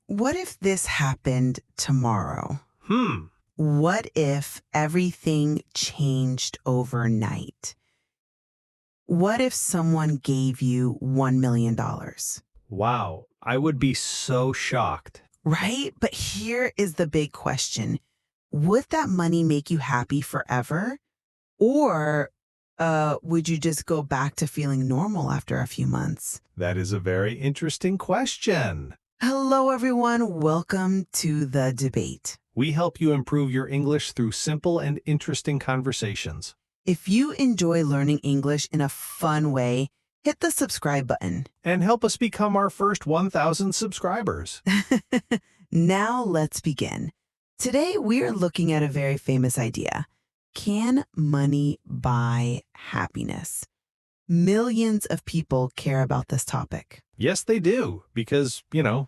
What if this happened tomorrow? Hmm. What if everything changed overnight? What if someone gave you $1 million? Wow. I would be so shocked. Right? But here is the big question. Would that money make you happy forever? Or would you just go back to feeling normal after a few months? That is a very interesting question. Hello, everyone. Welcome to the debate. We help you improve your English through simple and interesting conversations. If you enjoy learning English in a fun way, hit the subscribe button. And help us become our first 1,000 subscribers. Now let's begin. Today we are looking at a very famous idea. Can money buy happiness? Millions of people care about this topic. Yes, they do, because,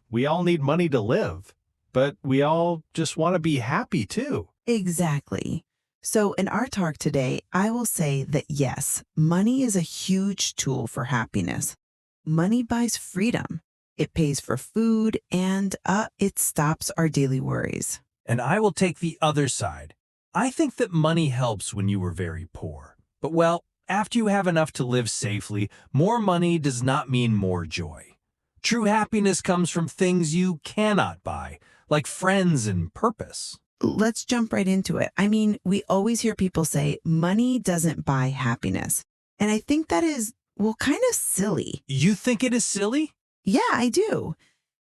we all need money to live. But we all just want to be happy too. Exactly. So in our talk today, I will say that yes, money is a huge tool for happiness. Money buys freedom. It pays for food and it stops our daily worries. And I will take the other side. I think that money helps when you were very poor. But well, after you have enough to live safely, more money does not mean more joy. True happiness comes from things you cannot buy, like friends and purpose. Let's jump right into it. I mean, we always hear people say money doesn't buy happiness. And I think that is, kind of silly. You think it is silly? Yeah, I do.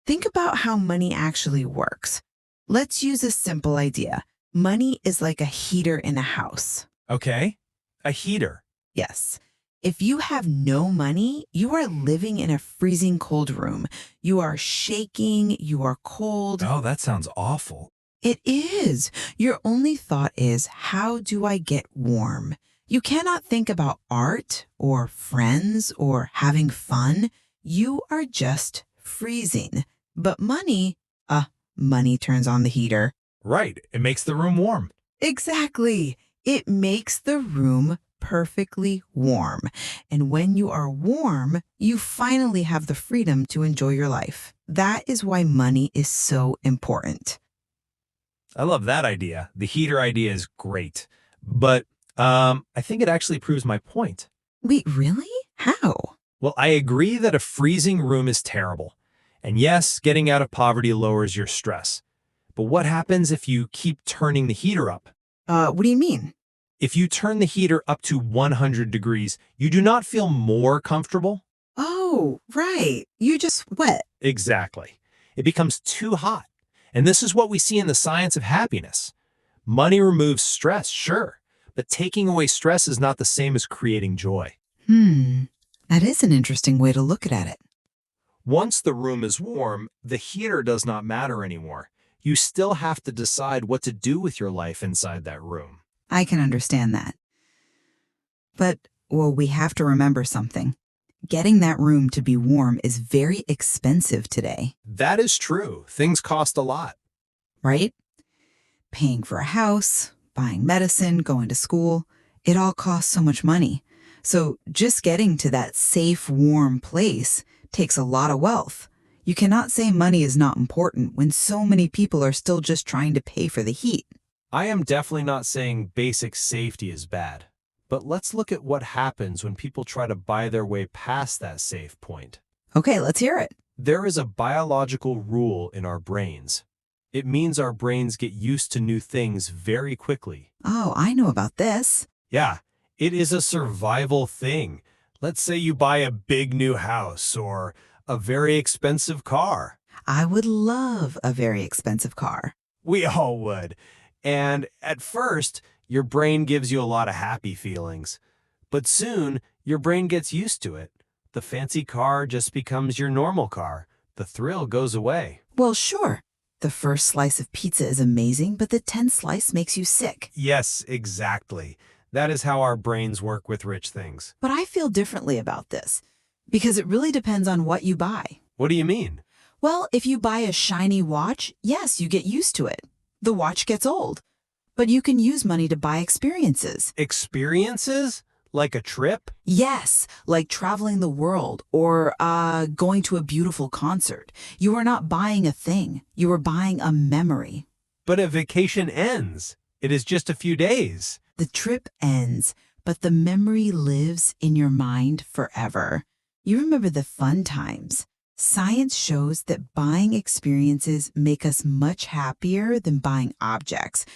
Think about how money actually works. Let's use a simple idea. Money is like a heater in a house. Okay, a heater. Yes. If you have no money, you are living in a freezing cold room. You are shaking, you are cold. Oh, that sounds awful. It is. Your only thought is, how do I get warm? You cannot think about art or friends or having fun. You are just freezing. But money turns on the heater. Right, it makes the room warm. Exactly. It makes the room perfectly warm. And when you are warm, you finally have the freedom to enjoy your life. That is why money is so important. I love that idea. The heater idea is great. But I think it actually proves my point. Wait, really? How? Well, I agree that a freezing room is terrible. And yes, getting out of poverty lowers your stress. But what happens if you keep turning the heater up? What do you mean? If you turn the heater up to 100 degrees, you do not feel more comfortable? Oh, right. You just sweat. Exactly. It becomes too hot. And this is what we see in the science of happiness. Money removes stress, sure, but taking away stress is not the same as creating joy. That is an interesting way to look at it. Once the room is warm, the heater does not matter anymore. You still have to decide what to do with your life inside that room. I can understand that. But, we have to remember something. Getting that room to be warm is very expensive today. That is true. Things cost a lot. Right? Paying for a house, buying medicine, going to school, it all costs so much money. So just getting to that safe, warm place takes a lot of wealth. You cannot say money is not important when so many people are still just trying to pay for the heat. I am definitely not saying basic safety is bad. But let's look at what happens when people try to buy their way past that safe point. Okay, let's hear it. There is a biological rule in our brains. It means our brains get used to new things very quickly. Oh, I know about this. Yeah, it is a survival thing. Let's say you buy a big new house or a very expensive car. I would love a very expensive car. We all would. And at first, your brain gives you a lot of happy feelings. But soon, your brain gets used to it. The fancy car just becomes your normal car. The thrill goes away. Well, sure. The first slice of pizza is amazing, but the 10th slice makes you sick. Yes, exactly. That is how our brains work with rich things. But I feel differently about this, because it really depends on what you buy. What do you mean? Well, if you buy a shiny watch, yes, you get used to it. The watch gets old. But you can use money to buy experiences. Experiences? Like a trip? Yes, like traveling the world or going to a beautiful concert. You are not buying a thing. You are buying a memory. But a vacation ends. It is just a few days. The trip ends, but the memory lives in your mind forever. You remember the fun times. Science shows that buying experiences make us much happier than buying objects.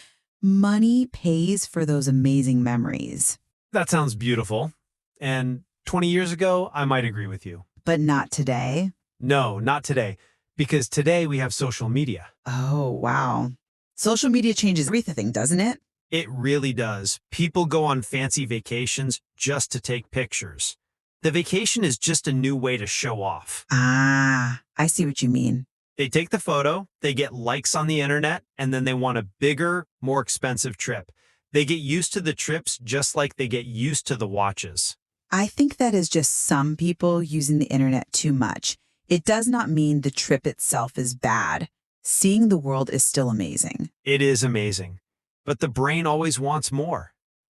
Money pays for those amazing memories. That sounds beautiful. And 20 years ago, I might agree with you. But not today. No, not today. Because today we have social media. Oh, wow. Social media changes everything, doesn't it? It really does. People go on fancy vacations just to take pictures. The vacation is just a new way to show off. Ah, I see what you mean. They take the photo, they get likes on the internet, and then they want a bigger, more expensive trip. They get used to the trips just like they get used to the watches. I think that is just some people using the internet too much. It does not mean the trip itself is bad. Seeing the world is still amazing. It is amazing. But the brain always wants more.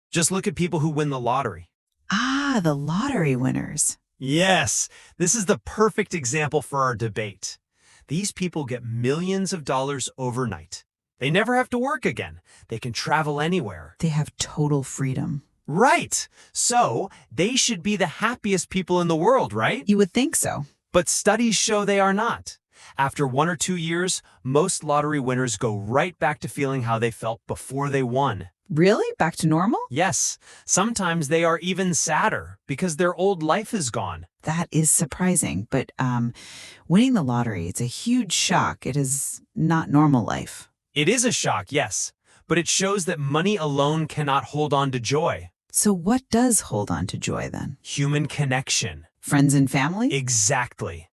Just look at people who win the lottery. Ah, the lottery winners. Yes, this is the perfect example for our debate. These people get millions of dollars overnight. They never have to work again. They can travel anywhere. They have total freedom. Right. So they should be the happiest people in the world, right? You would think so. But studies show they are not. After 1 or 2 years, most lottery winners go right back to feeling how they felt before they won. Really? Back to normal? Yes, sometimes they are even sadder because their old life is gone. That is surprising. But winning the lottery, it's a huge shock. It is not normal life. It is a shock, yes, but it shows that money alone cannot hold on to joy. So what does hold on to joy then? Human connection. Friends and family? Exactly.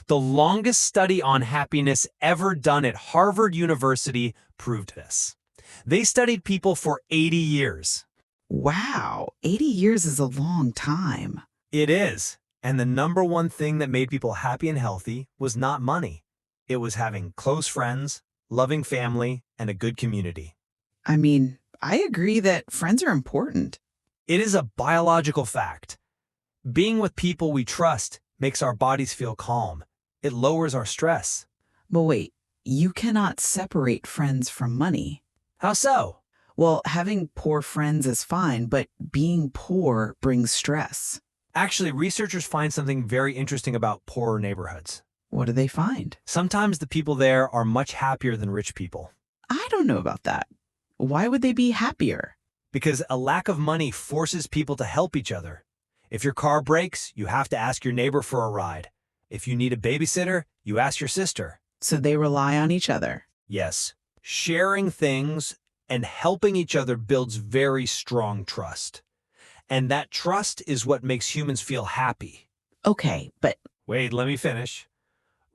The longest study on happiness ever done at Harvard University proved this. They studied people for 80 years. Wow, 80 years is a long time. It is. And the number one thing that made people happy and healthy was not money. It was having close friends, loving family, and a good community. I mean, I agree that friends are important. It is a biological fact. Being with people we trust makes our bodies feel calm. It lowers our stress. But wait, you cannot separate friends from money. How so? Well, having poor friends is fine, but being poor brings stress. Actually, researchers find something very interesting about poorer neighborhoods. What do they find? Sometimes the people there are much happier than rich people. I don't know about that. Why would they be happier? Because a lack of money forces people to help each other. If your car breaks, you have to ask your neighbor for a ride. If you need a babysitter, you ask your sister. So they rely on each other. Yes, sharing things and helping each other builds very strong trust. And that trust is what makes humans feel happy. Okay, but Wait, let me finish.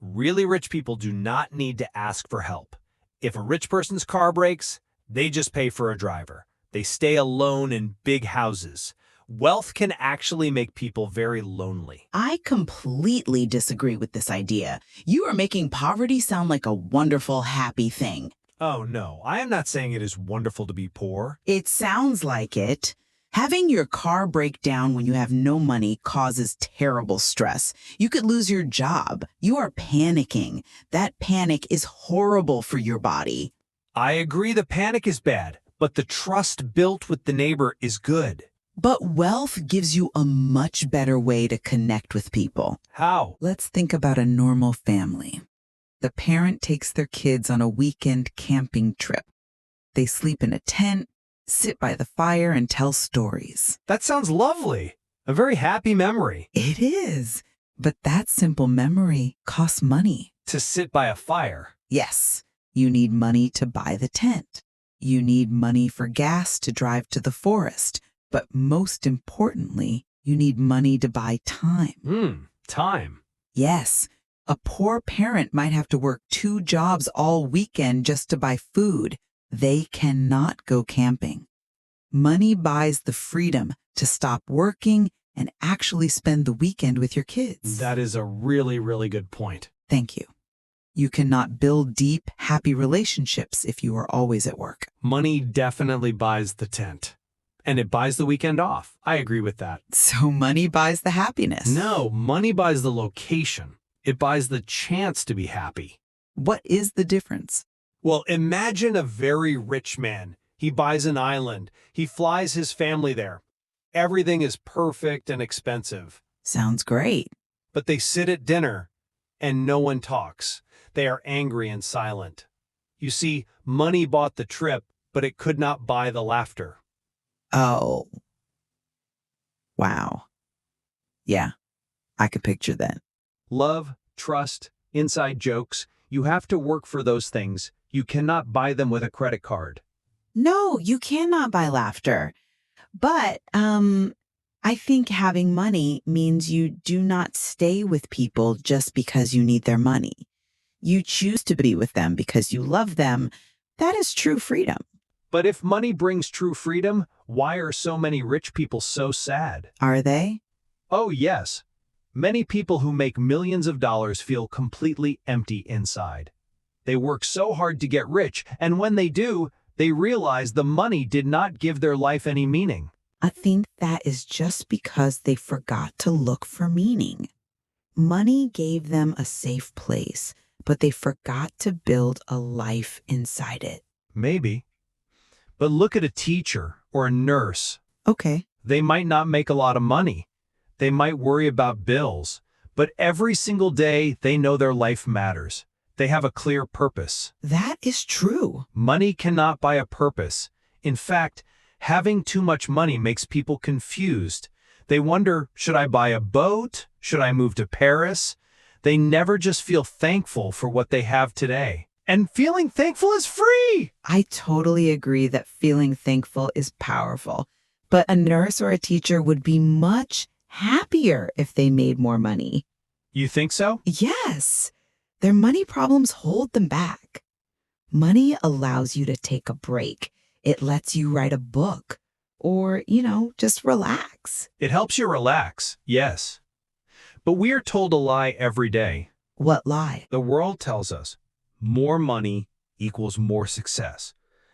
Really rich people do not need to ask for help. If a rich person's car breaks, they just pay for a driver. They stay alone in big houses. Wealth can actually make people very lonely. I completely disagree with this idea. You are making poverty sound like a wonderful, happy thing. Oh no, I am not saying it is wonderful to be poor. It sounds like it. Having your car break down when you have no money causes terrible stress. You could lose your job. You are panicking. That panic is horrible for your body. I agree the panic is bad, but the trust built with the neighbor is good. But wealth gives you a much better way to connect with people. How? Let's think about a normal family. The parent takes their kids on a weekend camping trip. They sleep in a tent, sit by the fire, and tell stories. That sounds lovely. A very happy memory. It is. But that simple memory costs money. To sit by a fire. Yes, you need money to buy the tent. You need money for gas to drive to the forest. But most importantly, you need money to buy time. Time. Yes, a poor parent might have to work 2 jobs all weekend just to buy food. They cannot go camping. Money buys the freedom to stop working and actually spend the weekend with your kids. That is a really, really good point. Thank you. You cannot build deep, happy relationships if you are always at work. Money definitely buys the tent. And it buys the weekend off. I agree with that. So money buys the happiness. No, money buys the location. It buys the chance to be happy. What is the difference? Well, imagine a very rich man. He buys an island. He flies his family there. Everything is perfect and expensive. Sounds great. But they sit at dinner, and no one talks. They are angry and silent. You see, money bought the trip, but it could not buy the laughter. Oh. Wow. Yeah, I could picture that. Love, trust, inside jokes, you have to work for those things. You cannot buy them with a credit card. No, you cannot buy laughter. But I think having money means you do not stay with people just because you need their money. You choose to be with them because you love them. That is true freedom. But if money brings true freedom, why are so many rich people so sad? Are they? Oh, yes. Many people who make millions of dollars feel completely empty inside. They work so hard to get rich, and when they do, they realize the money did not give their life any meaning. I think that is just because they forgot to look for meaning. Money gave them a safe place, but they forgot to build a life inside it. Maybe. But look at a teacher or a nurse. Okay. They might not make a lot of money. They might worry about bills, but every single day they know their life matters. They have a clear purpose. That is true. Money cannot buy a purpose. In fact, having too much money makes people confused. They wonder, should I buy a boat? Should I move to Paris? They never just feel thankful for what they have today. And feeling thankful is free. I totally agree that feeling thankful is powerful, but a nurse or a teacher would be much happier if they made more money. You think so? Yes, their money problems hold them back. Money allows you to take a break. It lets you write a book or, just relax. It helps you relax, yes. But we are told a lie every day. What lie? The world tells us more money equals more success,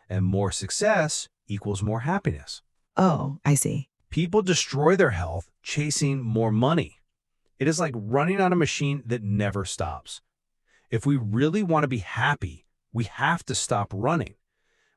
and more success equals more happiness. Oh, I see. People destroy their health chasing more money. It is like running on a machine that never stops. If we really want to be happy, we have to stop running.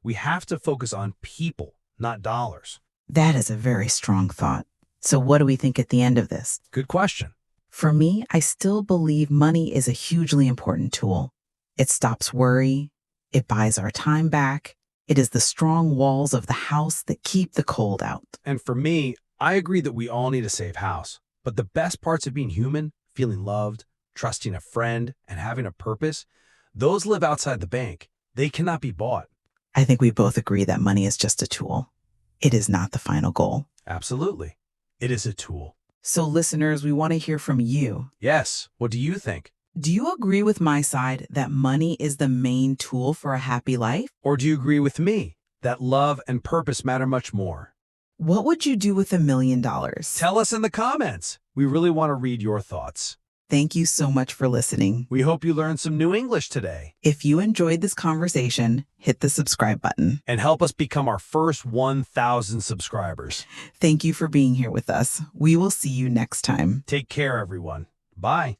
We have to focus on people, not dollars. That is a very strong thought. So what do we think at the end of this? Good question. For me, I still believe money is a hugely important tool. It stops worry. It buys our time back. It is the strong walls of the house that keep the cold out. And for me, I agree that we all need a safe house. But the best parts of being human, feeling loved, trusting a friend, and having a purpose, those live outside the bank. They cannot be bought. I think we both agree that money is just a tool. It is not the final goal. Absolutely. It is a tool. So listeners, we want to hear from you. Yes. What do you think? Do you agree with my side that money is the main tool for a happy life? Or do you agree with me that love and purpose matter much more? What would you do with $1 million? Tell us in the comments. We really want to read your thoughts. Thank you so much for listening. We hope you learned some new English today. If you enjoyed this conversation, hit the subscribe button. And help us become our first 1,000 subscribers. Thank you for being here with us. We will see you next time. Take care, everyone. Bye.